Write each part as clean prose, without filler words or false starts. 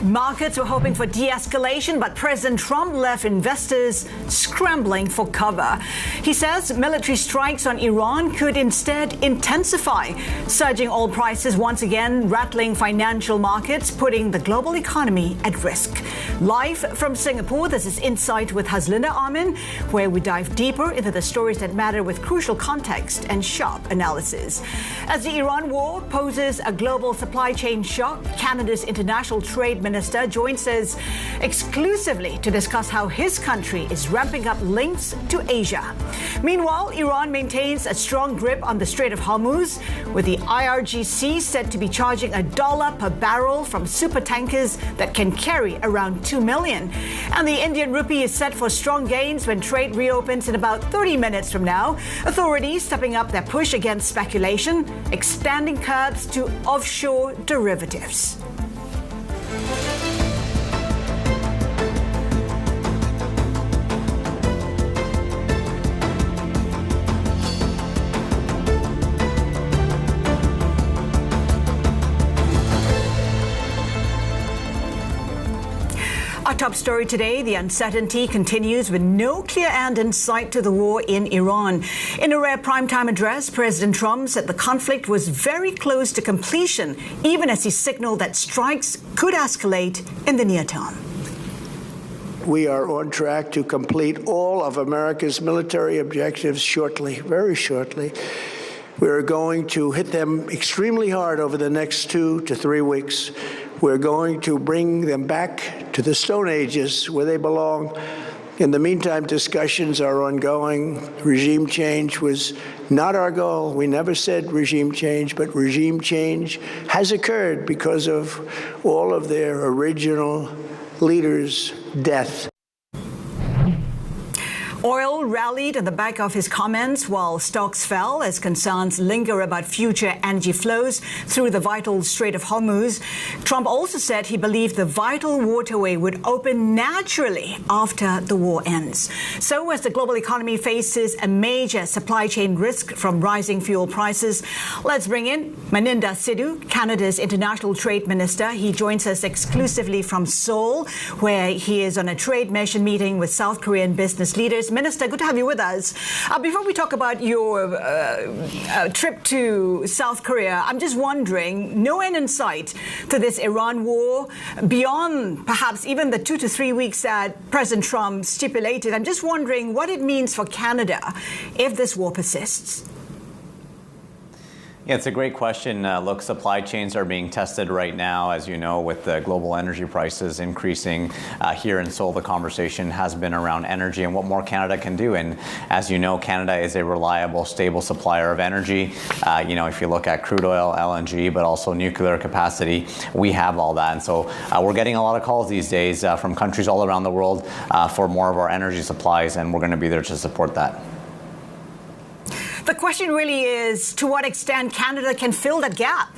Markets were hoping for de-escalation, but President Trump left investors scrambling for cover. He says military strikes on Iran could instead intensify, surging oil prices once again, rattling financial markets, putting the global economy at risk. Live from Singapore, this is Insight with Haslinda Amin, where we dive deeper into the stories that matter with crucial context and sharp analysis. As the Iran war poses a global supply chain shock, Canada's international trade minister joins us exclusively to discuss how his country is ramping up links to Asia. Meanwhile, Iran maintains a strong grip on the Strait of Hormuz, with the IRGC said to be charging $1 per barrel from supertankers that can carry around 2 million. And the Indian rupee is set for strong gains when trade reopens in about 30 minutes from now. Authorities stepping up their push against speculation, extending curbs to offshore derivatives. Our top story today, the uncertainty continues with no clear end in sight to the war in Iran. In a rare primetime address, President Trump said the conflict was very close to completion, even as he signaled that strikes could escalate in the near term. We are on track to complete all of America's military objectives shortly, very shortly. We're going to hit them extremely hard over the next 2 to 3 weeks. We're going to bring them back to the Stone Ages where they belong. In the meantime, discussions are ongoing. Regime change was not our goal. We never said regime change, but regime change has occurred because of all of their original leaders' death. Oil rallied on the back of his comments while stocks fell as concerns linger about future energy flows through the vital Strait of Hormuz. Trump also said he believed the vital waterway would open naturally after the war ends. So as the global economy faces a major supply chain risk from rising fuel prices, let's bring in Haslinda Sidhu, Canada's international trade minister. He joins us exclusively from Seoul, where he is on a trade mission meeting with South Korean business leaders. Minister, good to have you with us. Before we talk about your trip to South Korea, I'm just wondering, no end in sight to this Iran war, beyond perhaps even the 2 to 3 weeks that President Trump stipulated. I'm just wondering what it means for Canada if this war persists. Yeah, it's a great question. Look, supply chains are being tested right now, as you know, with the global energy prices increasing. Here in Seoul, the conversation has been around energy and what more Canada can do. And as you know, Canada is a reliable, stable supplier of energy. If you look at crude oil, LNG, but also nuclear capacity, we have all that. And so we're getting a lot of calls these days from countries all around the world for more of our energy supplies, and we're going to be there to support that. The question really is to what extent Canada can fill that gap.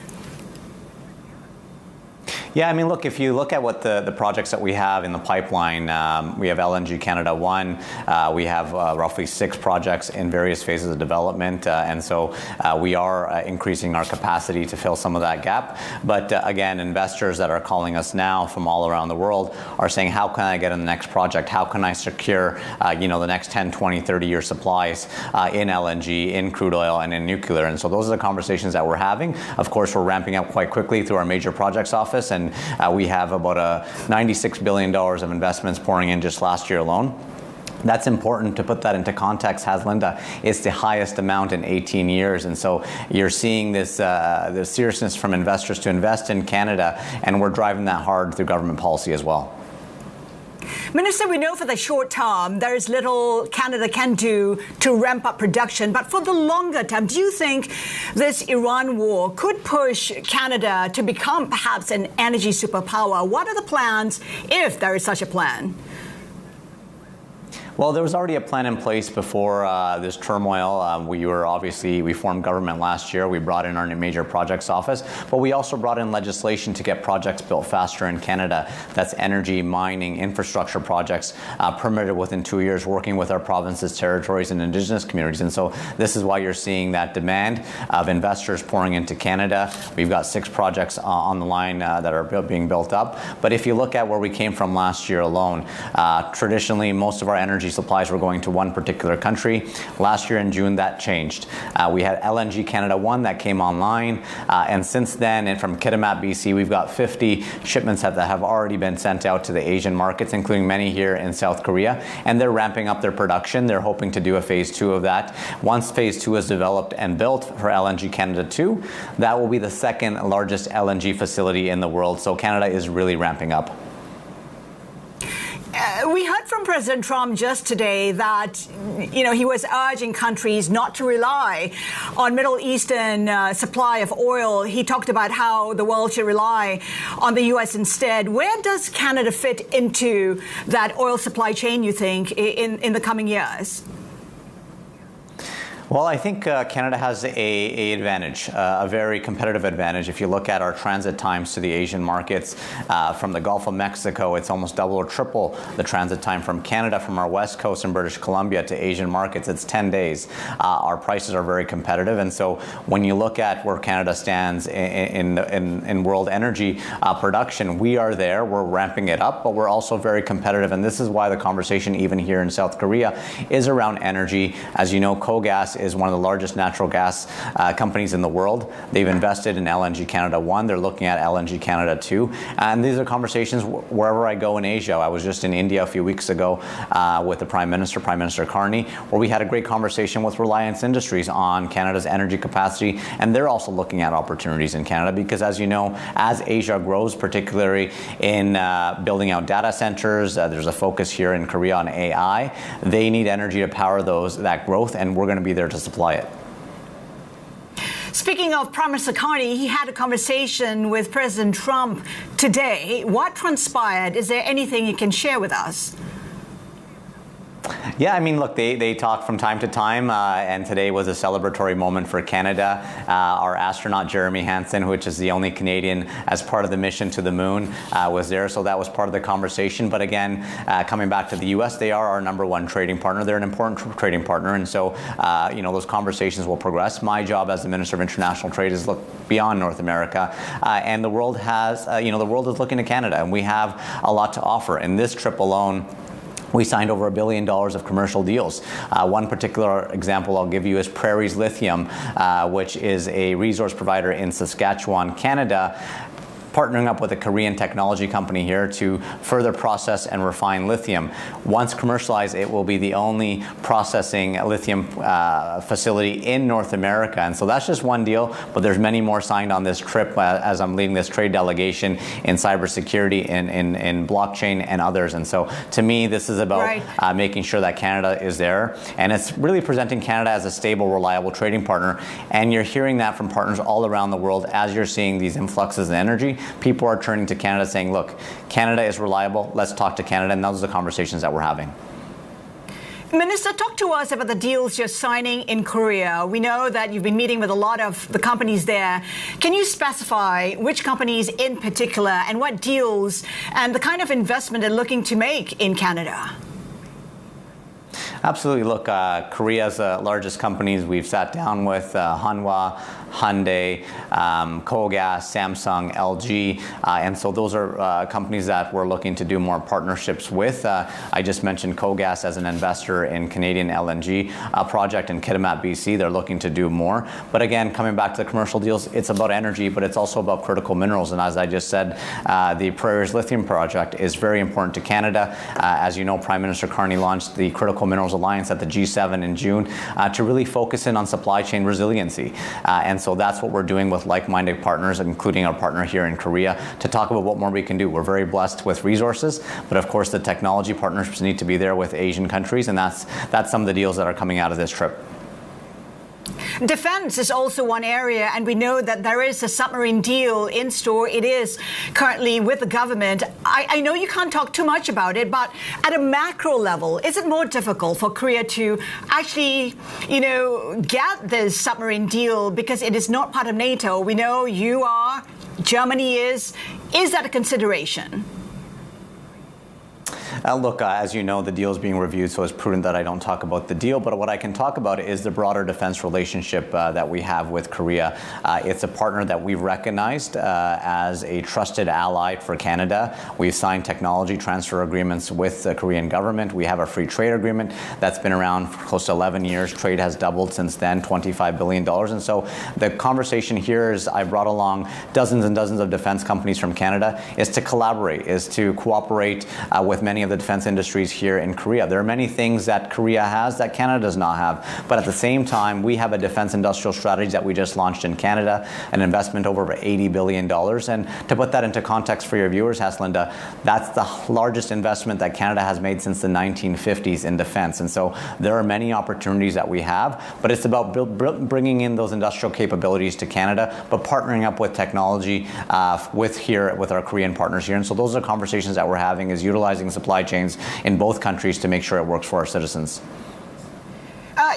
Yeah, I mean, look, if you look at what the projects that we have in the pipeline, we have LNG Canada 1, we have roughly 6 projects in various phases of development, and so we are increasing our capacity to fill some of that gap. But again, investors that are calling us now from all around the world are saying, how can I get in the next project? How can I secure, the next 10, 20, 30-year supplies in LNG, in crude oil, and in nuclear? And so those are the conversations that we're having. Of course, we're ramping up quite quickly through our major projects office, and we have about $96 billion of investments pouring in just last year alone. That's important to put that into context, Haslinda. It's the highest amount in 18 years. And so you're seeing this the seriousness from investors to invest in Canada, and we're driving that hard through government policy as well. Minister, we know for the short term there is little Canada can do to ramp up production. But for the longer term, do you think this Iran war could push Canada to become perhaps an energy superpower? What are the plans, if there is such a plan? Well, there was already a plan in place before this turmoil. We formed government last year. We brought in our major projects office, but we also brought in legislation to get projects built faster in Canada. That's energy, mining, infrastructure projects permitted within 2 years, working with our provinces, territories, and Indigenous communities. And so this is why you're seeing that demand of investors pouring into Canada. We've got 6 projects on the line that are being built up. But if you look at where we came from last year alone, traditionally most of our energy supplies were going to one particular country. Last year in June, that changed. We had LNG Canada 1 that came online, and since then, and from Kitimat, BC, we've got 50 shipments that have already been sent out to the Asian markets, including many here in South Korea, and they're ramping up their production. They're hoping to do a phase 2 of that. Once phase 2 is developed and built for LNG Canada 2, that will be the second largest LNG facility in the world. So Canada is really ramping up. We heard from President Trump just today that, he was urging countries not to rely on Middle Eastern supply of oil. He talked about how the world should rely on the U.S. instead. Where does Canada fit into that oil supply chain, you think, in the coming years? Well, I think Canada has a advantage, a very competitive advantage. If you look at our transit times to the Asian markets, from the Gulf of Mexico, it's almost double or triple the transit time from Canada, from our west coast in British Columbia to Asian markets. It's 10 days. Our prices are very competitive, and so when you look at where Canada stands in world energy production, we are there. We're ramping it up, but we're also very competitive, and this is why the conversation, even here in South Korea, is around energy. As you know, KOGAS is one of the largest natural gas companies in the world. They've invested in LNG Canada 1. They're looking at LNG Canada 2. And these are conversations wherever I go in Asia. I was just in India a few weeks ago with the Prime Minister Carney, where we had a great conversation with Reliance Industries on Canada's energy capacity. And they're also looking at opportunities in Canada because, as you know, as Asia grows, particularly in building out data centers, there's a focus here in Korea on AI. They need energy to power that growth, and we're going to be there to supply it. Speaking of Prime Minister Carney, he had a conversation with President Trump today. What transpired? Is there anything you can share with us? Yeah, I mean, look, they talk from time to time, and today was a celebratory moment for Canada. Our astronaut, Jeremy Hansen, which is the only Canadian as part of the mission to the moon, was there, so that was part of the conversation. But again, coming back to the U.S., they are our #1 trading partner. They're an important trading partner, and so, those conversations will progress. My job as the Minister of International Trade is look beyond North America, and the world has, the world is looking to Canada, and we have a lot to offer. In this trip alone, we signed over $1 billion of commercial deals. One particular example I'll give you is Prairie's Lithium, which is a resource provider in Saskatchewan, Canada, partnering up with a Korean technology company here to further process and refine lithium. Once commercialized, it will be the only processing lithium facility in North America. And so that's just one deal, but there's many more signed on this trip as I'm leading this trade delegation in cybersecurity, in blockchain, and others. And so to me, this is about making sure that Canada is there. And it's really presenting Canada as a stable, reliable trading partner. And you're hearing that from partners all around the world as you're seeing these influxes in energy. People are turning to Canada saying, look, Canada is reliable. Let's talk to Canada. And those are the conversations that we're having. Minister, talk to us about the deals you're signing in Korea. We know that you've been meeting with a lot of the companies there. Can you specify which companies in particular and what deals and the kind of investment they're looking to make in Canada? Absolutely. Look, Korea's largest companies we've sat down with, Hanwha, Hyundai, KOGAS, Samsung, LG, and so those are companies that we're looking to do more partnerships with. I just mentioned KOGAS as an investor in Canadian LNG project in Kitimat, BC. They're looking to do more. But again, coming back to the commercial deals, it's about energy, but it's also about critical minerals. And as I just said, the Prairie's Lithium project is very important to Canada. As you know, Prime Minister Carney launched the Critical Minerals Alliance at the G7 in June to really focus in on supply chain resiliency. And so that's what we're doing with like-minded partners, including our partner here in Korea, to talk about what more we can do. We're very blessed with resources, but of course the technology partnerships need to be there with Asian countries, and that's some of the deals that are coming out of this trip. Defense is also one area, and we know that there is a submarine deal in store. It is currently with the government. I know you can't talk too much about it, but at a macro level, is it more difficult for Korea to actually, get this submarine deal because it is not part of NATO? We know you are, Germany is. Is that a consideration? Look, as you know, the deal is being reviewed, so it's prudent that I don't talk about the deal. But what I can talk about is the broader defense relationship that we have with Korea. It's a partner that we've recognized as a trusted ally for Canada. We've signed technology transfer agreements with the Korean government. We have a free trade agreement that's been around for close to 11 years. Trade has doubled since then, $25 billion. And so the conversation here is I brought along dozens and dozens of defense companies from Canada, is to collaborate, is to cooperate with many of the defense industries here in Korea. There are many things that Korea has that Canada does not have. But at the same time, we have a defense industrial strategy that we just launched in Canada, an investment over $80 billion. And to put that into context for your viewers, Haslinda, that's the largest investment that Canada has made since the 1950s in defense. And so there are many opportunities that we have, but it's about bringing in those industrial capabilities to Canada, but partnering up with technology with our Korean partners here. And so those are conversations that we're having, is utilizing supply chains in both countries to make sure it works for our citizens.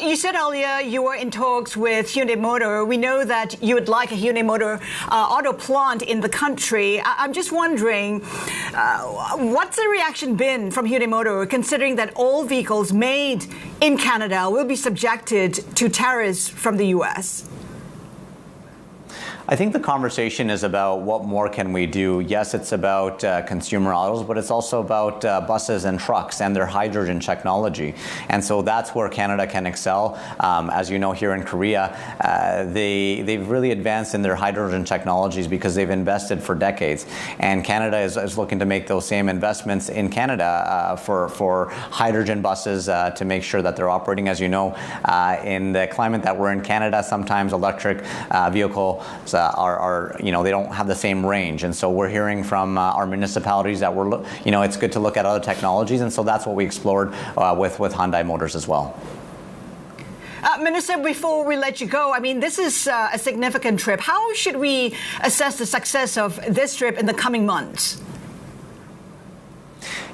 You said earlier you were in talks with Hyundai Motor. We know that you would like a Hyundai Motor auto plant in the country. I'm just wondering, what's the reaction been from Hyundai Motor, considering that all vehicles made in Canada will be subjected to tariffs from the U.S.? I think the conversation is about what more can we do. Yes, it's about consumer autos, but it's also about buses and trucks and their hydrogen technology. And so that's where Canada can excel. As you know, here in Korea, they've really advanced in their hydrogen technologies because they've invested for decades. And Canada is looking to make those same investments in Canada for hydrogen buses to make sure that they're operating. As you know, in the climate that we're in Canada, sometimes electric vehicles are they don't have the same range, and so we're hearing from our municipalities that it's good to look at other technologies, and so that's what we explored with Hyundai Motors as well. Minister, before we let you go, I mean, this is a significant trip. How should we assess the success of this trip in the coming months?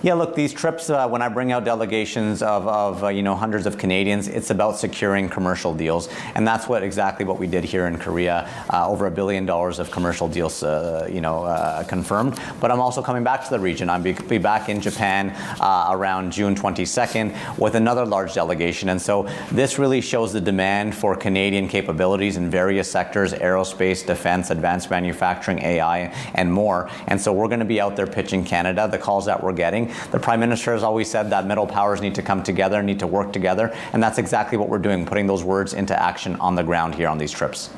Yeah, look, these trips, when I bring out delegations of hundreds of Canadians, it's about securing commercial deals. And that's exactly what we did here in Korea, over $1 billion of commercial deals, confirmed. But I'm also coming back to the region. I'll be back in Japan around June 22nd with another large delegation. And so this really shows the demand for Canadian capabilities in various sectors: aerospace, defense, advanced manufacturing, AI, and more. And so we're going to be out there pitching Canada, the calls that we're getting. The Prime Minister has always said that middle powers need to come together, need to work together, and that's exactly what we're doing, putting those words into action on the ground here on these trips.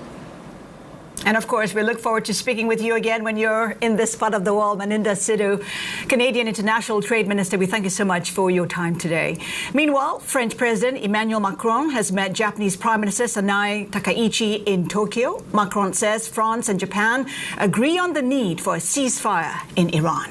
And of course, we look forward to speaking with you again when you're in this part of the world. Maninda Sidhu, Canadian International Trade Minister, we thank you so much for your time today. Meanwhile, French President Emmanuel Macron has met Japanese Prime Minister Sanai Takaichi in Tokyo. Macron says France and Japan agree on the need for a ceasefire in Iran.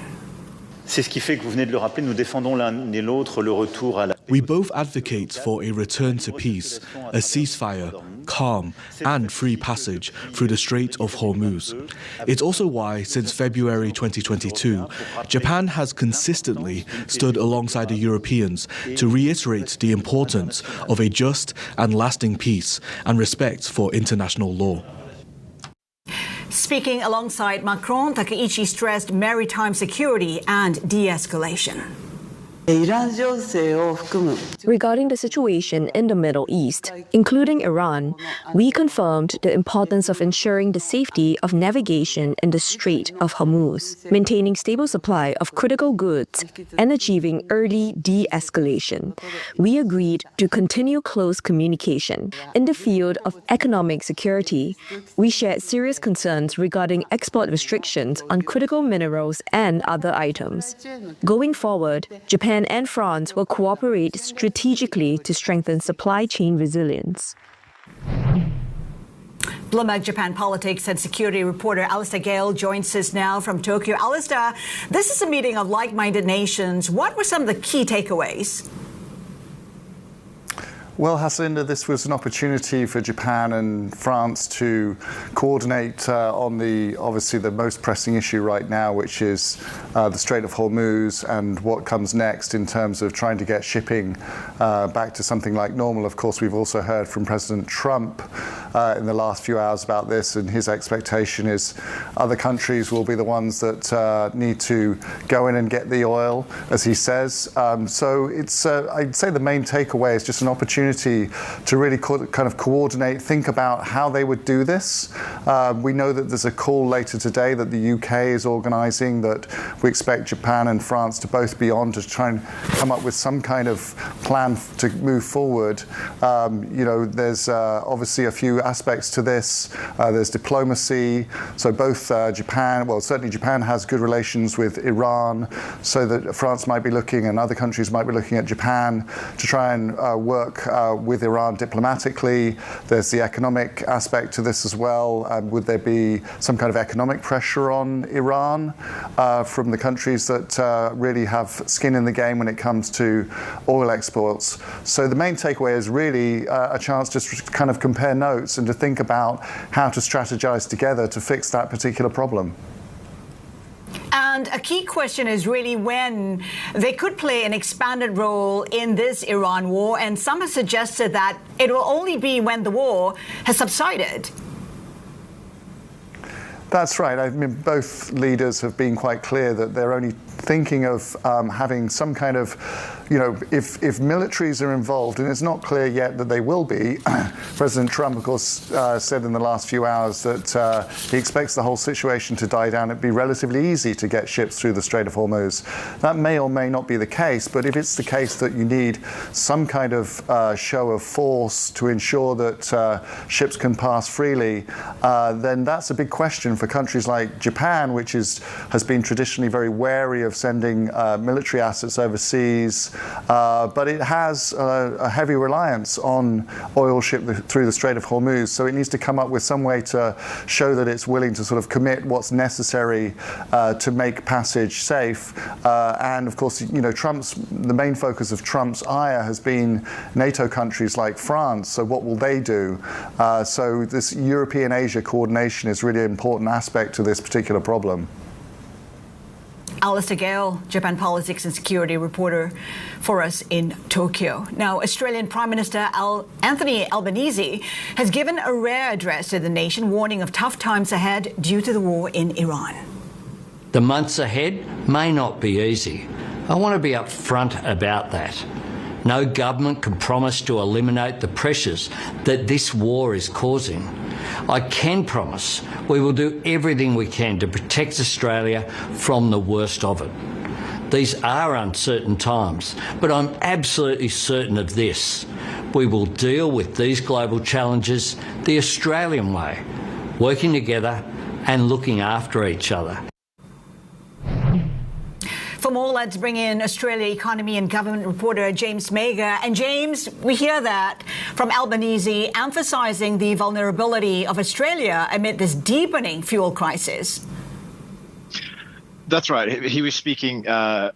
C'est ce qui fait que vous venez de le rappeler, nous défendons l'un et l'autre le retour à la... We both advocate for a return to peace, a ceasefire, calm, and free passage through the Strait of Hormuz. It's also why, since February 2022, Japan has consistently stood alongside the Europeans to reiterate the importance of a just and lasting peace and respect for international law. Speaking alongside Macron, Takaichi stressed maritime security and de-escalation. Regarding the situation in the Middle East, including Iran, we confirmed the importance of ensuring the safety of navigation in the Strait of Hormuz, maintaining stable supply of critical goods, and achieving early de-escalation. We agreed to continue close communication. In the field of economic security, we shared serious concerns regarding export restrictions on critical minerals and other items. Going forward, Japan and France will cooperate strategically to strengthen supply chain resilience. Bloomberg Japan politics and security reporter Alistair Gale joins us now from Tokyo. Alistair, this is a meeting of like-minded nations. What were some of the key takeaways? Well, Haslinda, this was an opportunity for Japan and France to coordinate on obviously the most pressing issue right now, which is the Strait of Hormuz and what comes next in terms of trying to get shipping back to something like normal. Of course, we've also heard from President Trump in the last few hours about this, and his expectation is other countries will be the ones that need to go in and get the oil, as he says. So it's, I'd say the main takeaway is just an opportunity to really kind of coordinate, think about how they would do this. We know that there's a call later today that the UK is organising, that we expect Japan and France to both be on to try and come up with some kind of plan to move forward. You know, there's obviously a few aspects to this. There's diplomacy. So both Japan, well, certainly Japan has good relations with Iran, so that France might be looking and other countries might be looking at Japan to try and work with Iran diplomatically. There's the economic aspect to this as well. Would there be some kind of economic pressure on Iran from the countries that really have skin in the game when it comes to oil exports? So the main takeaway is really a chance just to kind of compare notes and to think about how to strategize together to fix that particular problem. And a key question is really when they could play an expanded role in this Iran war, and some have suggested that it will only be when the war has subsided. That's right. I mean, both leaders have been quite clear that they're only thinking of having some kind of, you know, if militaries are involved, and it's not clear yet that they will be. President Trump, of course, said in the last few hours that he expects the whole situation to die down. It'd be relatively easy to get ships through the Strait of Hormuz. That may or may not be the case, but if it's the case that you need some kind of show of force to ensure that ships can pass freely, then that's a big question for countries like Japan, which has been traditionally very wary of sending military assets overseas, but it has a heavy reliance on oil shipped through the Strait of Hormuz, so it needs to come up with some way to show that it's willing to sort of commit what's necessary to make passage safe. And of course, you know, the main focus of Trump's ire has been NATO countries like France, so what will they do? So this European-Asia coordination is really an important aspect to this particular problem. Alistair Gale, Japan politics and security reporter for us in Tokyo. Now, Australian Prime Minister Anthony Albanese has given a rare address to the nation, warning of tough times ahead due to the war in Iran. The months ahead may not be easy. I want to be upfront about that. No government can promise to eliminate the pressures that this war is causing. I can promise we will do everything we can to protect Australia from the worst of it. These are uncertain times, but I'm absolutely certain of this. We will deal with these global challenges the Australian way, working together and looking after each other. For more, let's bring in Australia economy and government reporter James Mager. And James, we hear that from Albanese emphasising the vulnerability of Australia amid this deepening fuel crisis. That's right. He was speaking, and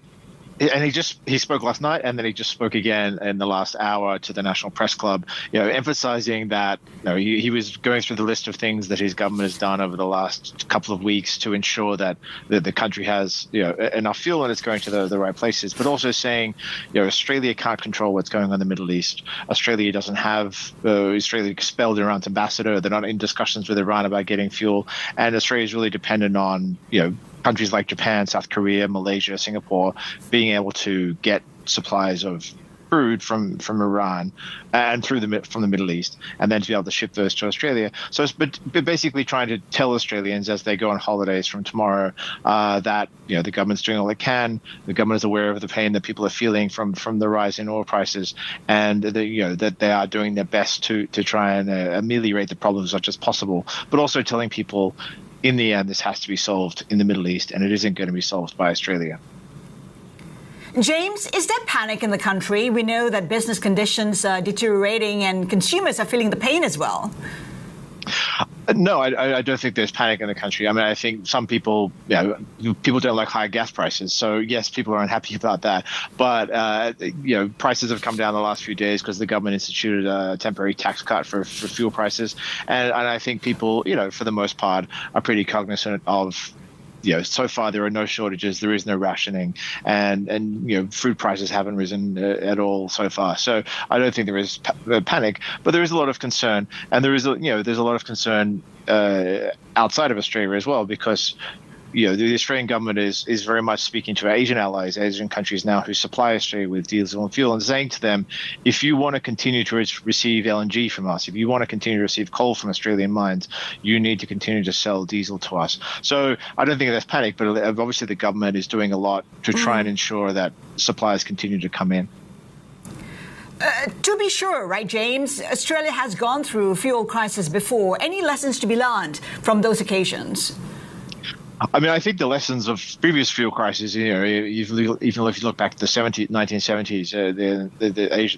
he spoke last night, and then he just spoke again in the last hour to the National Press Club, you know, emphasising that, you know, he was going through the list of things that his government has done over the last couple of weeks to ensure that the country has, you know, enough fuel and it's going to the right places, but also saying, you know, Australia can't control what's going on in the Middle East. Australia doesn't have, Australia expelled Iran's ambassador. They're not in discussions with Iran about getting fuel, and Australia is really dependent on, you know, countries like Japan, South Korea, Malaysia, Singapore, being able to get supplies of crude from Iran and from the Middle East, and then to be able to ship those to Australia. So it's basically trying to tell Australians as they go on holidays from tomorrow that, you know, the government's doing all it can. The government is aware of the pain that people are feeling from the rise in oil prices, and that they are doing their best to try and ameliorate the problems as much as possible, but also telling people, in the end, this has to be solved in the Middle East, and it isn't going to be solved by Australia. James, is there panic in the country? We know that business conditions are deteriorating and consumers are feeling the pain as well. No, I don't think there's panic in the country. I mean, I think some people, people don't like high gas prices. So yes, people are unhappy about that. But prices have come down the last few days because the government instituted a temporary tax cut for fuel prices, and I think people, for the most part, are pretty cognizant of. So far there are no shortages, there is no rationing, and food prices haven't risen at all so far. So I don't think there is panic, but there is a lot of concern, and there's a lot of concern outside of Australia as well, because the Australian government is very much speaking to our Asian allies, Asian countries now who supply Australia with diesel and fuel, and saying to them, if you want to continue to receive LNG from us, if you want to continue to receive coal from Australian mines, you need to continue to sell diesel to us. So I don't think there's panic, but obviously the government is doing a lot to try and ensure that supplies continue to come in. To be sure, right, James, Australia has gone through a fuel crisis before. Any lessons to be learned from those occasions? I mean, I think the lessons of previous fuel crises, even if you look back to the 1970s,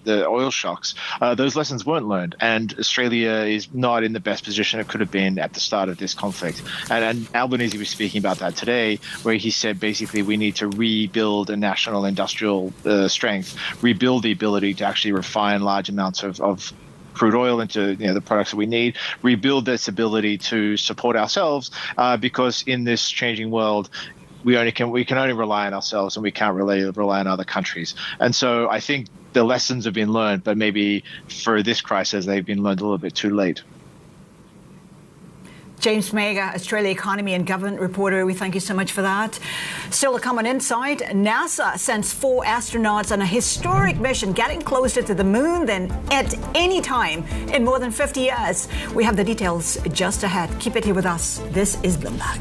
the oil shocks, those lessons weren't learned. And Australia is not in the best position it could have been at the start of this conflict. And Albanese was speaking about that today, where he said basically we need to rebuild a national industrial strength, rebuild the ability to actually refine large amounts of crude oil into the products that we need, rebuild this ability to support ourselves, because in this changing world, we can only rely on ourselves, and we can't really rely on other countries. And so I think the lessons have been learned, but maybe for this crisis, they've been learned a little bit too late. James Mega, Australia economy and government reporter, we thank you so much for that. Still to come on Inside, NASA sends 4 astronauts on a historic mission, getting closer to the moon than at any time in more than 50 years. We have the details just ahead. Keep it here with us. This is Bloomberg.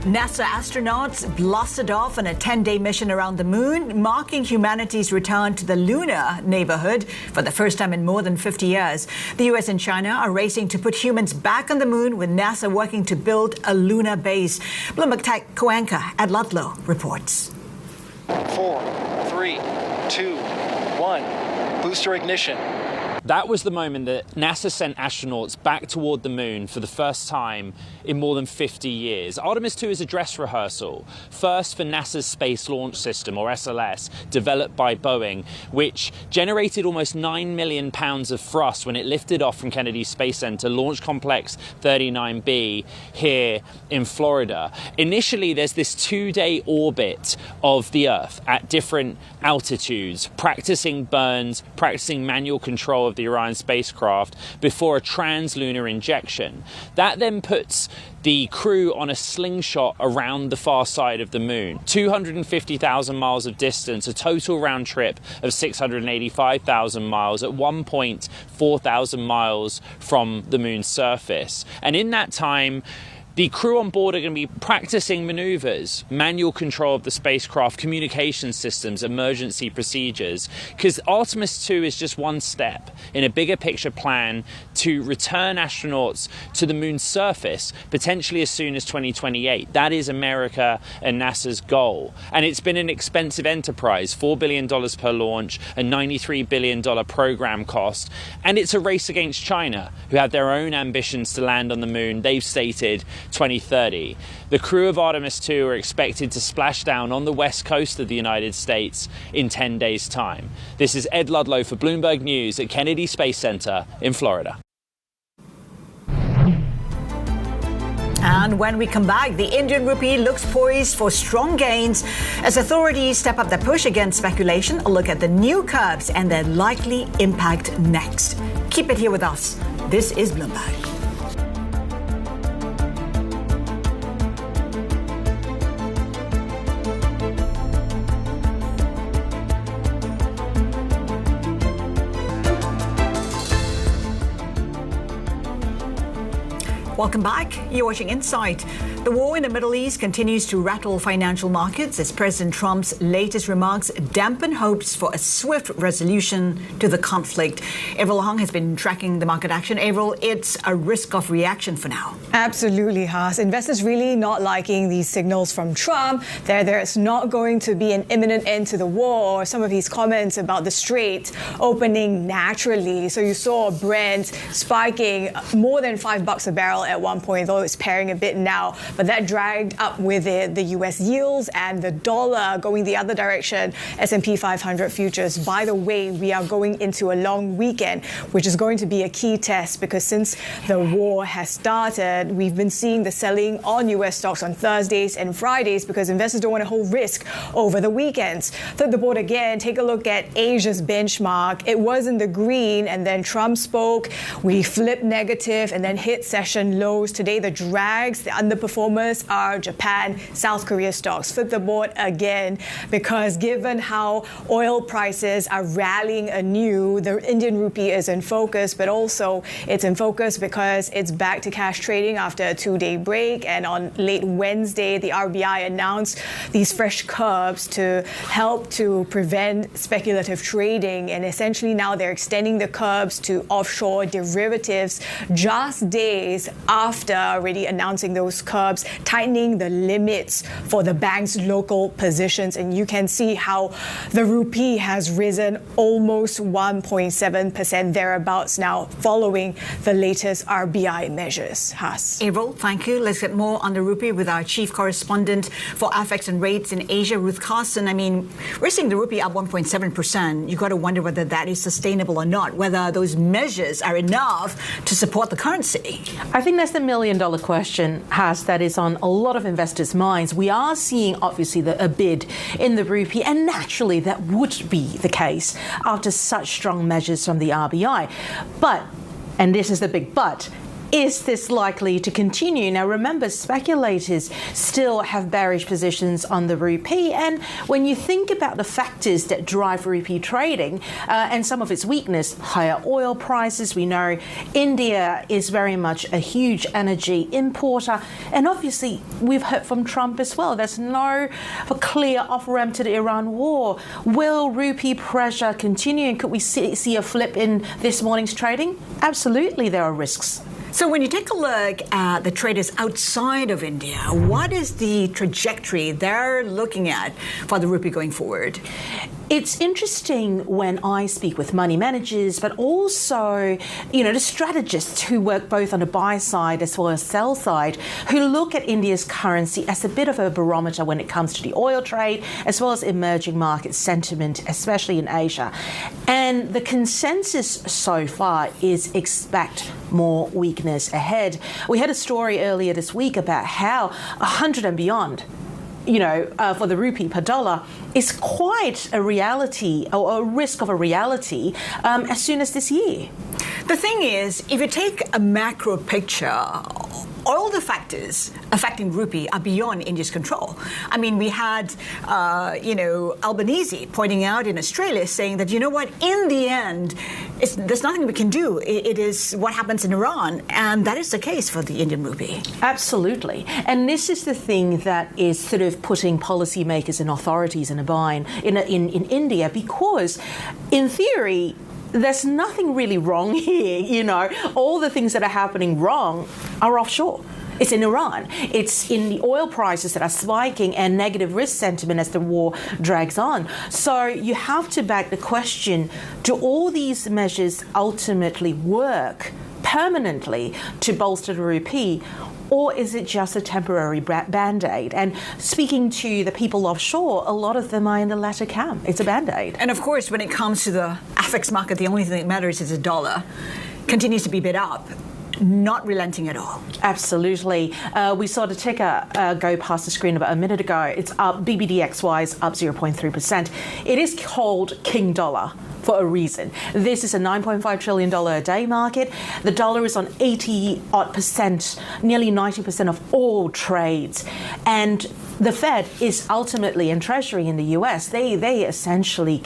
NASA astronauts blasted off on a 10-day mission around the moon, marking humanity's return to the lunar neighborhood for the first time in more than 50 years. The U.S. and China are racing to put humans back on the moon, with NASA working to build a lunar base. Bloomberg Tech co-anchor Ed Ludlow reports. 4, 3, 2, 1. Booster ignition. That was the moment that NASA sent astronauts back toward the moon for the first time in more than 50 years. Artemis 2 is a dress rehearsal, first for NASA's Space Launch System, or SLS, developed by Boeing, which generated almost 9 million pounds of thrust when it lifted off from Kennedy Space Center, Launch Complex 39B here in Florida. Initially, there's this 2-day orbit of the Earth at different altitudes, practicing burns, practicing manual control of the Orion spacecraft before a translunar injection. That then puts the crew on a slingshot around the far side of the moon. 250,000 miles of distance, a total round trip of 685,000 miles, at one point 4,000 miles from the moon's surface. And in that time, the crew on board are going to be practicing maneuvers, manual control of the spacecraft, communication systems, emergency procedures, because Artemis 2 is just one step in a bigger picture plan to return astronauts to the moon's surface, potentially as soon as 2028. That is America and NASA's goal. And it's been an expensive enterprise, $4 billion per launch, a $93 billion program cost. And it's a race against China, who have their own ambitions to land on the moon. They've stated 2030. The crew of Artemis 2 are expected to splash down on the west coast of the United States in 10 days' time. This is Ed Ludlow for Bloomberg News at Kennedy Space Center in Florida. And when we come back, the Indian rupee looks poised for strong gains as authorities step up their push against speculation. A look at the new curbs and their likely impact next. Keep it here with us. This is Bloomberg. Welcome back. You're watching Insight. The war in the Middle East continues to rattle financial markets as President Trump's latest remarks dampen hopes for a swift resolution to the conflict. Avril Hong has been tracking the market action. Avril, it's a risk of reaction for now. Absolutely, Haas. Investors really not liking these signals from Trump that there's not going to be an imminent end to the war, or some of his comments about the Strait opening naturally. So you saw Brent spiking more than $5 a barrel at one point, though it's pairing a bit now. But that dragged up with it the U.S. yields and the dollar going the other direction, S&P 500 futures. By the way, we are going into a long weekend, which is going to be a key test because since the war has started, we've been seeing the selling on U.S. stocks on Thursdays and Fridays because investors don't want to hold risk over the weekends. Flip the board again, take a look at Asia's benchmark. It was in the green and then Trump spoke. We flipped negative and then hit session lows. Today, the drags, the underperformers are Japan, South Korea stocks. Flip the board again because given how oil prices are rallying anew, the Indian rupee is in focus, but also it's in focus because it's back to cash trading after a 2-day break. And on late Wednesday, the RBI announced these fresh curbs to help to prevent speculative trading. And essentially now they're extending the curbs to offshore derivatives just days after already announcing those curbs, tightening the limits for the bank's local positions. And you can see how the rupee has risen almost 1.7% thereabouts now following the latest RBI measures. Haas. Avril, thank you. Let's get more on the rupee with our chief correspondent for FX and rates in Asia, Ruth Carson. I mean, we're seeing the rupee up 1.7%. You've got to wonder whether that is sustainable or not, whether those measures are enough to support the currency. I think that's the million-dollar question, Haas, that is on a lot of investors' minds. We are seeing, obviously, a bid in the rupee, and naturally that would be the case after such strong measures from the RBI. But, and this is the big but, is this likely to continue? Now, remember, speculators still have bearish positions on the rupee. And when you think about the factors that drive rupee trading and some of its weakness, higher oil prices, we know India is very much a huge energy importer. And obviously, we've heard from Trump as well. There's no clear off-ramp to the Iran war. Will rupee pressure continue? And could we see a flip in this morning's trading? Absolutely, there are risks. So when you take a look at the traders outside of India, what is the trajectory they're looking at for the rupee going forward? It's interesting when I speak with money managers, but also, the strategists who work both on the buy side as well as sell side, who look at India's currency as a bit of a barometer when it comes to the oil trade, as well as emerging market sentiment, especially in Asia. And the consensus so far is expect more weakness ahead. We had a story earlier this week about how 100 and beyond, for the rupee per dollar is quite a reality or a risk of a reality as soon as this year. The thing is, if you take a macro picture, all the factors affecting rupee are beyond India's control. I mean, we had, Albanese pointing out in Australia saying that, in the end, there's nothing we can do. It is what happens in Iran. And that is the case for the Indian rupee. Absolutely. And this is the thing that is sort of putting policymakers and authorities in a bind in India, because in theory, there's nothing really wrong here. All the things that are happening wrong are offshore. It's in Iran. It's in the oil prices that are spiking and negative risk sentiment as the war drags on. So you have to back the question, do all these measures ultimately work permanently to bolster the rupee? Or is it just a temporary band-aid? And speaking to the people offshore, a lot of them are in the latter camp. It's a band-aid. And of course, when it comes to the FX market, the only thing that matters is the dollar continues to be bid up, not relenting at all. Absolutely. We saw the ticker go past the screen about a minute ago. It's up, BBDXY is up 0.3%. It is called King Dollar for a reason. This is a $9.5 trillion a day market. The dollar is on 80-odd%, nearly 90% of all trades. And the Fed is ultimately, and Treasury in the US, they essentially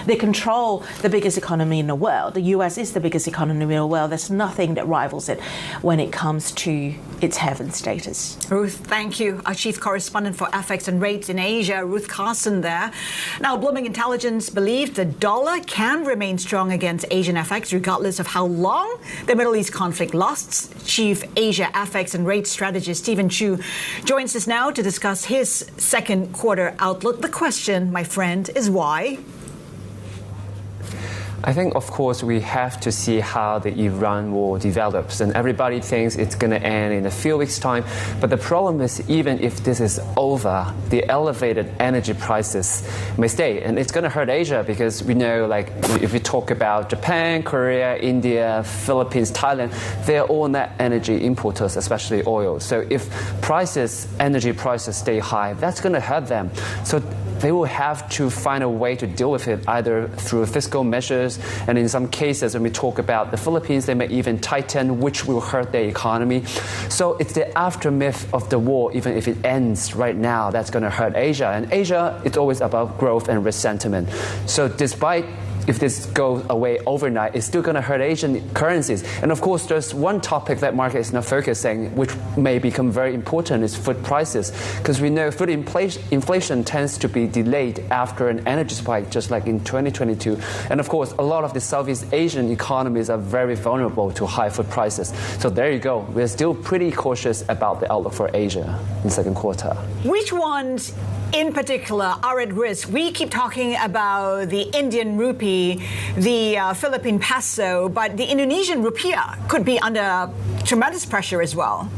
they control the biggest economy in the world. The US is the biggest economy in the world. There's nothing that rivals it when it comes to its heaven status. Ruth, thank you. Our chief correspondent for FX and rates in Asia, Ruth Carson there. Now, Bloomberg Intelligence believes the dollar can remain strong against Asian FX regardless of how long the Middle East conflict lasts. Chief Asia FX and rates strategist Stephen Chu joins us now to discuss his second quarter outlook. The question, my friend, is why? I think, of course, we have to see how the Iran war develops. And everybody thinks it's going to end in a few weeks' time. But the problem is, even if this is over, the elevated energy prices may stay. And it's going to hurt Asia because we know, like, if we talk about Japan, Korea, India, Philippines, Thailand, they're all net energy importers, especially oil. So if energy prices stay high, that's going to hurt them. So they will have to find a way to deal with it, either through fiscal measures, and in some cases, when we talk about the Philippines, they may even tighten, which will hurt their economy. So it's the aftermath of the war, even if it ends right now, that's going to hurt Asia. And Asia, it's always about growth and risk sentiment. So despite if this goes away overnight, it's still going to hurt Asian currencies. And of course, there's one topic that market is not focusing, which may become very important, is food prices. Because we know food inflation tends to be delayed after an energy spike, just like in 2022. And of course, a lot of the Southeast Asian economies are very vulnerable to high food prices. So there you go. We're still pretty cautious about the outlook for Asia in the second quarter. Which ones in particular are at risk? We keep talking about the Indian rupee, the Philippine peso, but the Indonesian rupiah could be under tremendous pressure as well.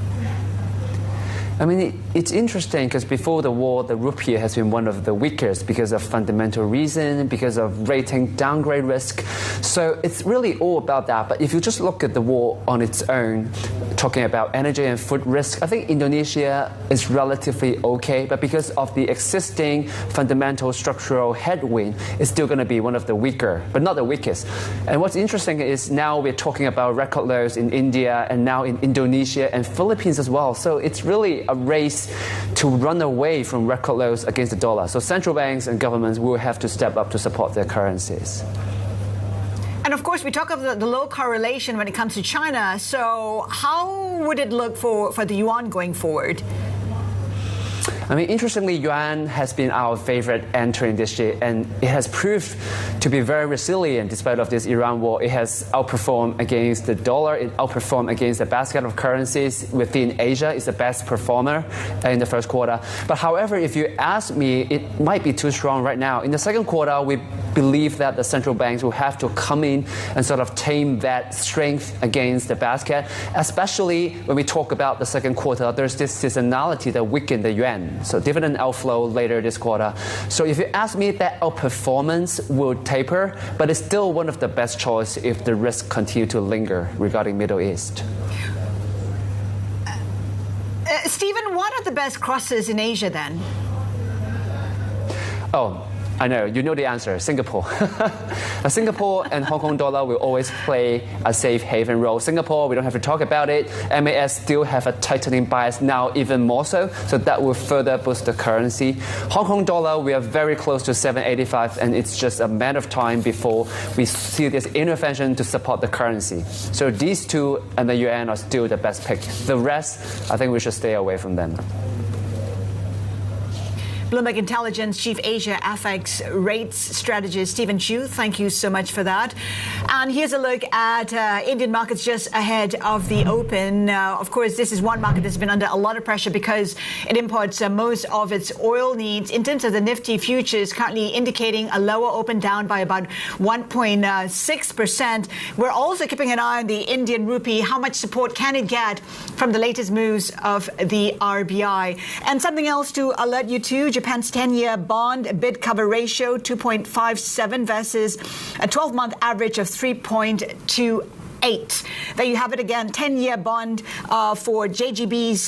I mean, it's interesting because before the war, the rupee has been one of the weakest because of fundamental reason, because of rating downgrade risk. So it's really all about that. But if you just look at the war on its own, talking about energy and food risk, I think Indonesia is relatively okay. But because of the existing fundamental structural headwind, it's still going to be one of the weaker, but not the weakest. And what's interesting is now we're talking about record lows in India and now in Indonesia and Philippines as well. So it's really a race to run away from record lows against the dollar. So central banks and governments will have to step up to support their currencies. And of course, we talk about the low correlation when it comes to China. So how would it look for the yuan going forward? I mean, interestingly, yuan has been our favorite entering this year, and it has proved to be very resilient despite of this Iran war. It has outperformed against the dollar. It outperformed against the basket of currencies within Asia. It's the best performer in the first quarter. But however, if you ask me, it might be too strong right now. In the second quarter, we believe that the central banks will have to come in and sort of tame that strength against the basket, especially when we talk about the second quarter. There's this seasonality that weakened the yuan. So dividend outflow later this quarter. So if you ask me, that outperformance will taper, but it's still one of the best choice if the risks continue to linger regarding Middle East. Stephen, what are the best crosses in Asia then? Oh, I know, you know the answer, Singapore. Singapore and Hong Kong dollar will always play a safe haven role. Singapore, we don't have to talk about it. MAS still have a tightening bias now, even more so. So that will further boost the currency. Hong Kong dollar, we are very close to 785, and it's just a matter of time before we see this intervention to support the currency. So these two and the yuan are still the best pick. The rest, I think we should stay away from them. Bloomberg Intelligence Chief Asia FX Rates Strategist Stephen Chu, thank you so much for that. And here's a look at Indian markets just ahead of the open. Of course, this is one market that's been under a lot of pressure because it imports most of its oil needs. In terms of the Nifty futures, currently indicating a lower open, down by about 1.6%. We're also keeping an eye on the Indian rupee. How much support can it get from the latest moves of the RBI? And something else to alert you to, Japan's 10-year bond bid cover ratio 2.57 versus a 12-month average of 3.28. There you have it again, 10-year bond for JGB's,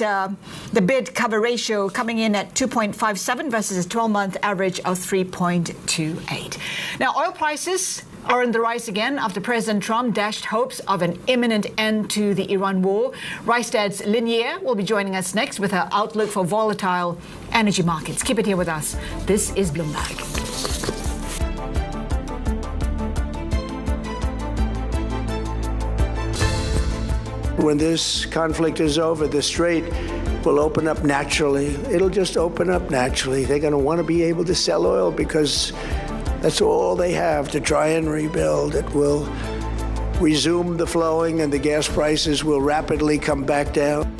the bid cover ratio coming in at 2.57 versus a 12-month average of 3.28. Now, oil prices are on the rise again after President Trump dashed hopes of an imminent end to the Iran war. Rystad's Linier will be joining us next with her outlook for volatile energy markets. Keep it here with us. This is Bloomberg. When this conflict is over, the strait will open up naturally. It'll just open up naturally. They're going to want to be able to sell oil because that's all they have to try and rebuild. It will resume the flowing and the gas prices will rapidly come back down.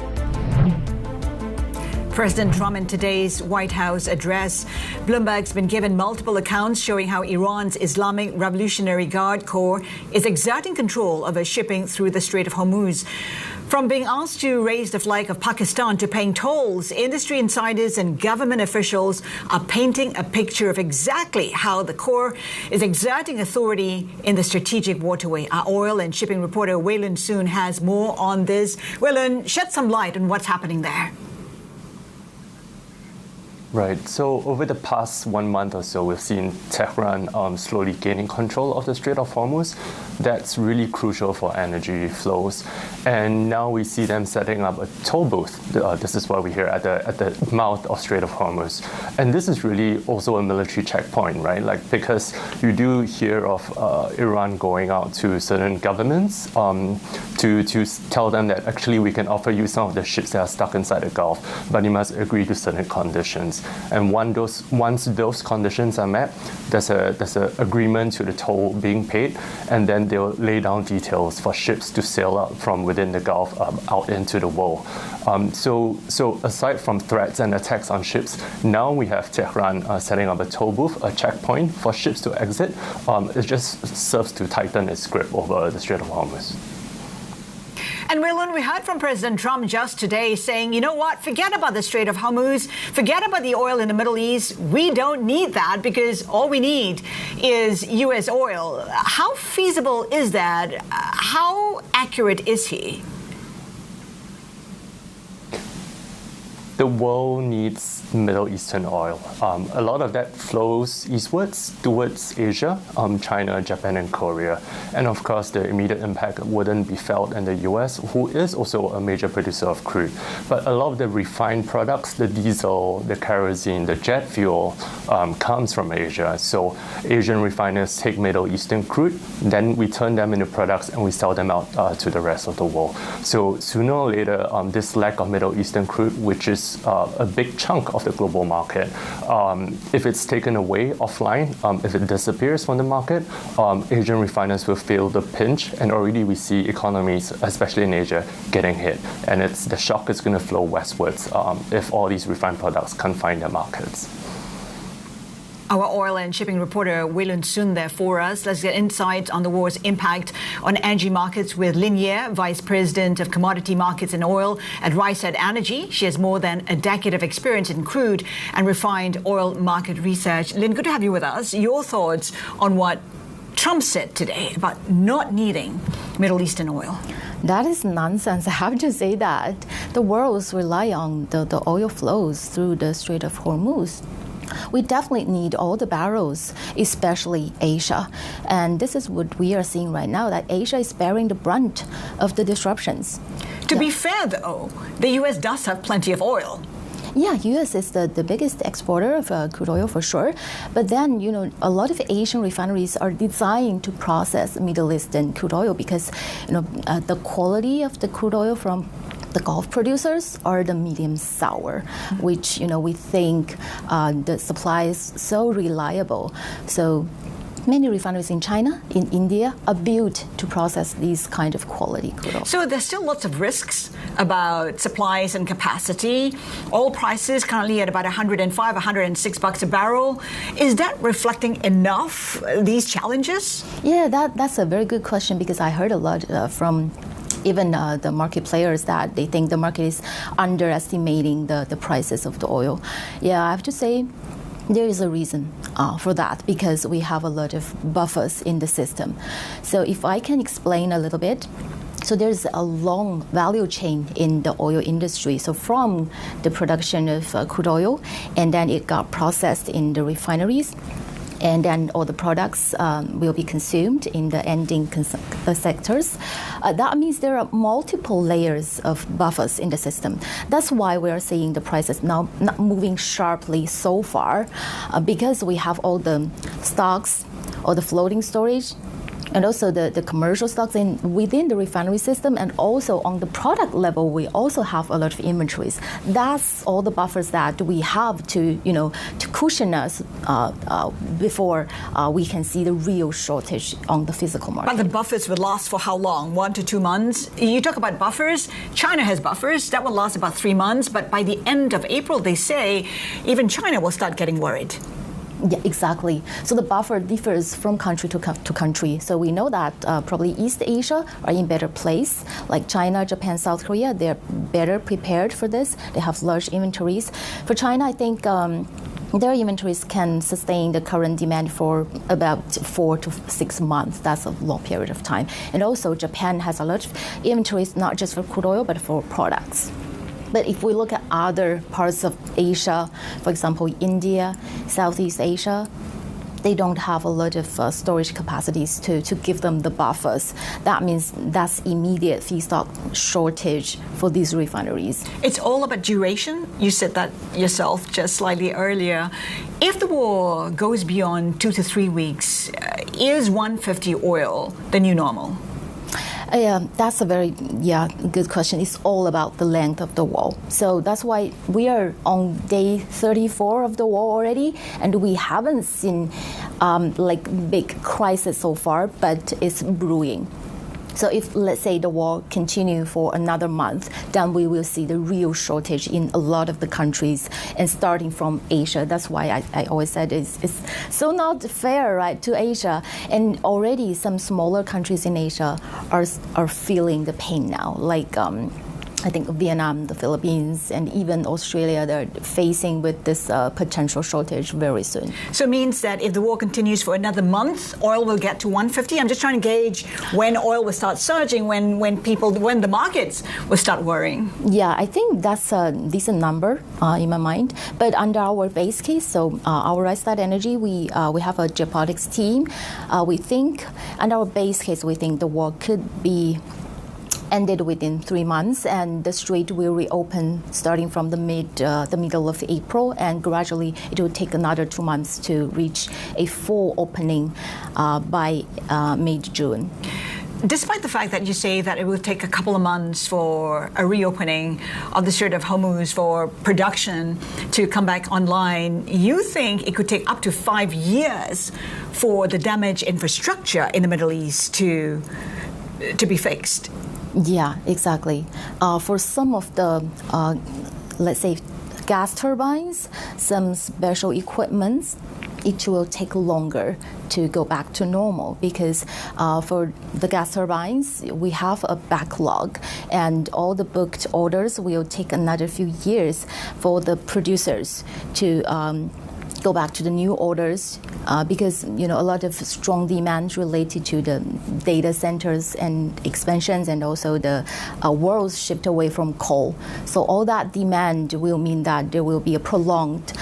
President Trump in today's White House address. Bloomberg's been given multiple accounts showing how Iran's Islamic Revolutionary Guard Corps is exerting control over shipping through the Strait of Hormuz. From being asked to raise the flag of Pakistan to paying tolls, industry insiders and government officials are painting a picture of exactly how the Corps is exerting authority in the strategic waterway. Our oil and shipping reporter Waylon Soon has more on this. Waylon, shed some light on what's happening there. Right. So over the past 1 month or so, we've seen Tehran slowly gaining control of the Strait of Hormuz. That's really crucial for energy flows. And now we see them setting up a toll booth. This is what we hear at the mouth of Strait of Hormuz. And this is really also a military checkpoint, right? Like, because you do hear of Iran going out to certain governments to tell them that actually we can offer you some of the ships that are stuck inside the Gulf, but you must agree to certain conditions. And once those conditions are met, there's a agreement to the toll being paid, and then they'll lay down details for ships to sail out from within the Gulf out into the world. So aside from threats and attacks on ships, now we have Tehran setting up a toll booth, a checkpoint for ships to exit. It just serves to tighten its grip over the Strait of Hormuz. And Waylon, we heard from President Trump just today saying, you know what, forget about the Strait of Hormuz, forget about the oil in the Middle East. We don't need that because all we need is U.S. oil. How feasible is that? How accurate is he? The world needs Middle Eastern oil. A lot of that flows eastwards towards Asia, China, Japan, and Korea. And of course, the immediate impact wouldn't be felt in the US, who is also a major producer of crude. But a lot of the refined products, the diesel, the kerosene, the jet fuel, comes from Asia. So Asian refiners take Middle Eastern crude, then we turn them into products and we sell them out to the rest of the world. So sooner or later, this lack of Middle Eastern crude, which is a big chunk of the global market. If it's taken away offline, if it disappears from the market, Asian refiners will feel the pinch, and already we see economies, especially in Asia, getting hit. And the shock is going to flow westwards if all these refined products can't find their markets. Our oil and shipping reporter Waylon Soon there for us. Let's get insights on the war's impact on energy markets with Lin Ye, Vice President of Commodity Markets and Oil at Rystad Energy. She has more than a decade of experience in crude and refined oil market research. Lin, good to have you with us. Your thoughts on what Trump said today about not needing Middle Eastern oil? That is nonsense. I have to say that the world rely on the oil flows through the Strait of Hormuz. We definitely need all the barrels, especially Asia. And this is what we are seeing right now, that Asia is bearing the brunt of the disruptions. To be fair, though, the U.S. does have plenty of oil. Yeah, U.S. is the biggest exporter of crude oil for sure. But then, a lot of Asian refineries are designed to process Middle Eastern crude oil because, the quality of the crude oil from the Gulf producers are the medium sour, which, we think the supply is so reliable. So many refineries in China, in India, are built to process these kind of quality crude oil. So there's still lots of risks about supplies and capacity. Oil prices currently at about $105, $106 a barrel. Is that reflecting enough these challenges? Yeah, that's a very good question because I heard a lot from even the market players that they think the market is underestimating the prices of the oil. Yeah, I have to say there is a reason for that because we have a lot of buffers in the system. So if I can explain a little bit, so there's a long value chain in the oil industry. So from the production of crude oil, and then it got processed in the refineries, and then all the products will be consumed in the ending sectors. That means there are multiple layers of buffers in the system. That's why we're seeing the prices now not moving sharply so far, because we have all the stocks or the floating storage and also the commercial stocks within the refinery system, and also on the product level, we also have a lot of inventories. That's all the buffers that we have to cushion us before we can see the real shortage on the physical market. But the buffers would last for how long? 1 to 2 months? You talk about buffers. China has buffers. That will last about 3 months. But by the end of April, they say even China will start getting worried. Yeah, exactly. So the buffer differs from country to country. So we know that probably East Asia are in better place, like China, Japan, South Korea. They're better prepared for this. They have large inventories. For China, I think their inventories can sustain the current demand for about 4 to 6 months. That's a long period of time. And also Japan has a lot of inventories, not just for crude oil, but for products. But if we look at other parts of Asia, for example, India, Southeast Asia, they don't have a lot of storage capacities to give them the buffers. That means that's immediate feedstock shortage for these refineries. It's all about duration. You said that yourself just slightly earlier. If the war goes beyond 2 to 3 weeks, is 150 oil the new normal? That's a very good question. It's all about the length of the war. So that's why we are on day 34 of the war already, and we haven't seen big crisis so far, but it's brewing. So if, let's say, the war continue for another month, then we will see the real shortage in a lot of the countries, and starting from Asia. That's why I always said it's so not fair, right, to Asia. And already some smaller countries in Asia are feeling the pain now, like I think Vietnam, the Philippines, and even Australia, they're facing with this potential shortage very soon. So it means that if the war continues for another month, oil will get to 150? I'm just trying to gauge when oil will start surging, when the markets will start worrying. Yeah, I think that's a decent number in my mind. But under our base case, so our Rystad Energy, we have a geopolitics team. We think, under our base case, we think the war could be ended within 3 months, and the strait will reopen starting from the middle of April, and gradually it will take another 2 months to reach a full opening by mid-June. Despite the fact that you say that it will take a couple of months for a reopening of the Strait of Hormuz for production to come back online, you think it could take up to 5 years for the damaged infrastructure in the Middle East to be fixed? Yeah, exactly. For some of the, let's say, gas turbines, some special equipment, it will take longer to go back to normal, because for the gas turbines, we have a backlog, and all the booked orders will take another few years for the producers to go back to the new orders, because a lot of strong demand related to the data centers and expansions, and also the world's shift away from coal. So all that demand will mean that there will be a prolonged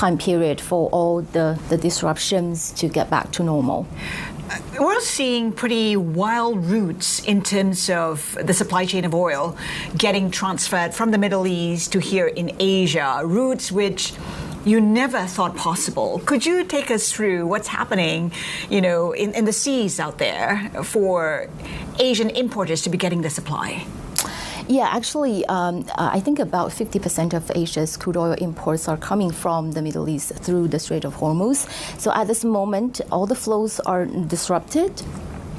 time period for all the disruptions to get back to normal. We're seeing pretty wild routes in terms of the supply chain of oil getting transferred from the Middle East to here in Asia, routes which you never thought possible. Could you take us through what's happening, in the seas out there for Asian importers to be getting the supply? Yeah, actually, I think about 50% of Asia's crude oil imports are coming from the Middle East through the Strait of Hormuz. So at this moment, all the flows are disrupted,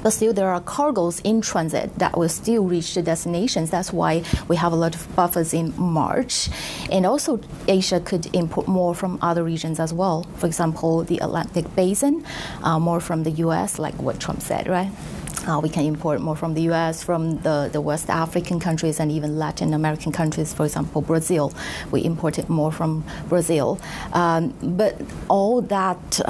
but still there are cargoes in transit that will still reach the destinations. That's why we have a lot of buffers in March. And also, Asia could import more from other regions as well. For example, the Atlantic Basin, more from the U.S., like what Trump said, right? We can import more from the U.S., from the West African countries, and even Latin American countries. For example, Brazil. We imported more from Brazil. But all that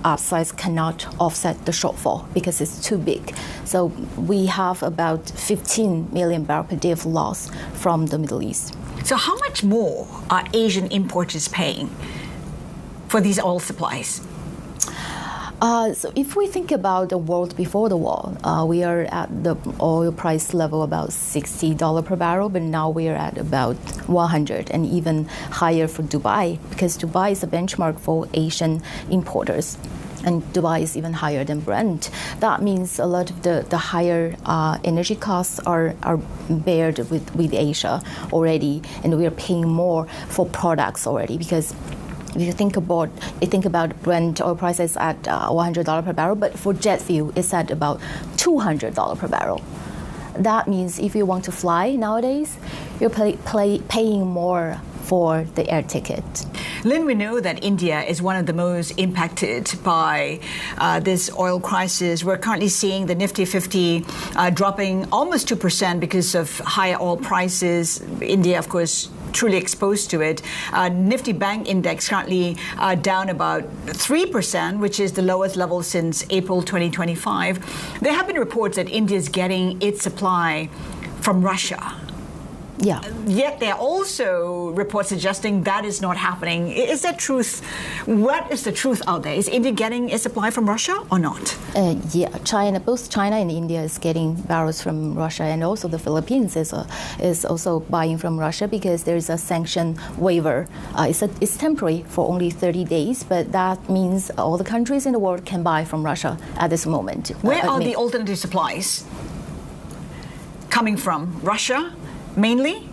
upsides cannot offset the shortfall because it's too big. So we have about 15 million barrels per day of loss from the Middle East. So how much more are Asian importers paying for these oil supplies? So if we think about the world before the war, we are at the oil price level about $60 per barrel, but now we are at about 100, and even higher for Dubai, because Dubai is a benchmark for Asian importers. and Dubai is even higher than Brent. That means a lot of the higher energy costs are bared with Asia already, and we are paying more for products already, because if you think about Brent oil prices at $100 per barrel, but for jet fuel it's at about $200 per barrel. That means if you want to fly nowadays, you're paying more for the air ticket. Lynn, we know that India is one of the most impacted by this oil crisis. We're currently seeing the Nifty 50 dropping almost 2% because of higher oil prices. India, of course, truly exposed to it. Nifty Bank Index currently down about 3%, which is the lowest level since April 2025. There have been reports that India is getting its supply from Russia. Yeah. Yet there are also reports suggesting that is not happening. Is that truth? What is the truth out there? Is India getting a supply from Russia or not? Yeah, both China and India is getting barrels from Russia, and also the Philippines is also buying from Russia because there is a sanction waiver. It's temporary for only 30 days, but that means all the countries in the world can buy from Russia at this moment. Where are the alternative supplies coming from? Russia? Mainly?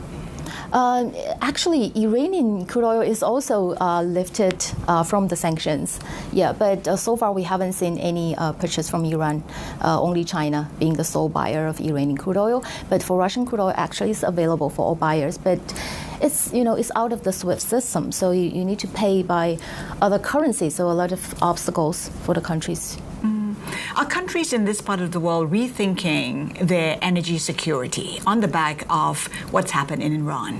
Actually, Iranian crude oil is also lifted from the sanctions. Yeah, but so far we haven't seen any purchase from Iran, only China being the sole buyer of Iranian crude oil. But for Russian crude oil, actually it's available for all buyers. But it's out of the SWIFT system, so you need to pay by other currencies, so a lot of obstacles for the countries. Are countries in this part of the world rethinking their energy security on the back of what's happened in Iran?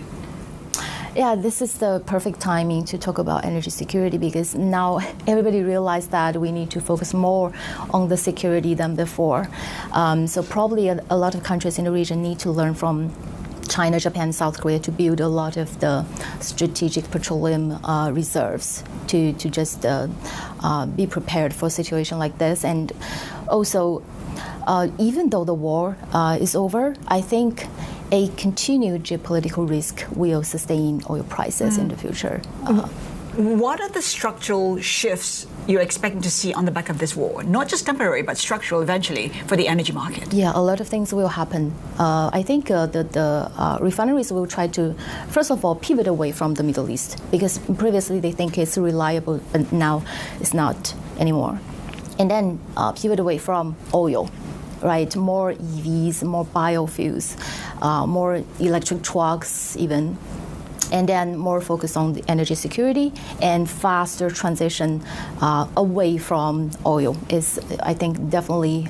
Yeah, this is the perfect timing to talk about energy security, because now everybody realized that we need to focus more on the security than before. So probably a lot of countries in the region need to learn from China, Japan, South Korea to build a lot of the strategic petroleum reserves to just be prepared for a situation like this. And also, even though the war is over, I think a continued geopolitical risk will sustain oil prices in the future. What are the structural shifts you're expecting to see on the back of this war? Not just temporary, but structural eventually for the energy market. Yeah, a lot of things will happen. I think the refineries will try to, first of all, pivot away from the Middle East, because previously they think it's reliable, but now it's not anymore. And then pivot away from oil, right? More EVs, more biofuels, more electric trucks even. And then more focus on the energy security and faster transition away from oil is, I think, definitely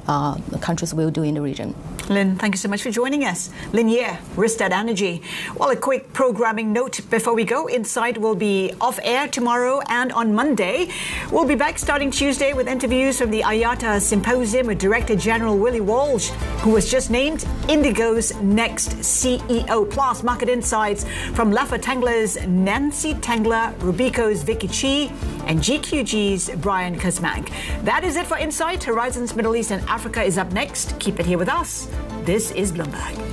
countries will do in the region. Lynn, thank you so much for joining us. Lynn Ye, Rystad Energy. Well, a quick programming note before we go. Insight will be off air tomorrow and on Monday. We'll be back starting Tuesday with interviews from the IATA Symposium with Director General Willie Walsh, who was just named Indigo's next CEO. Plus, market insights from Laffer Tengler's Nancy Tengler, Rubico's Vicky Chi, and GQG's Brian Kuzmak. That is it for Insight. Horizons Middle East and Africa is up next. Keep it here with us. This is Bloomberg.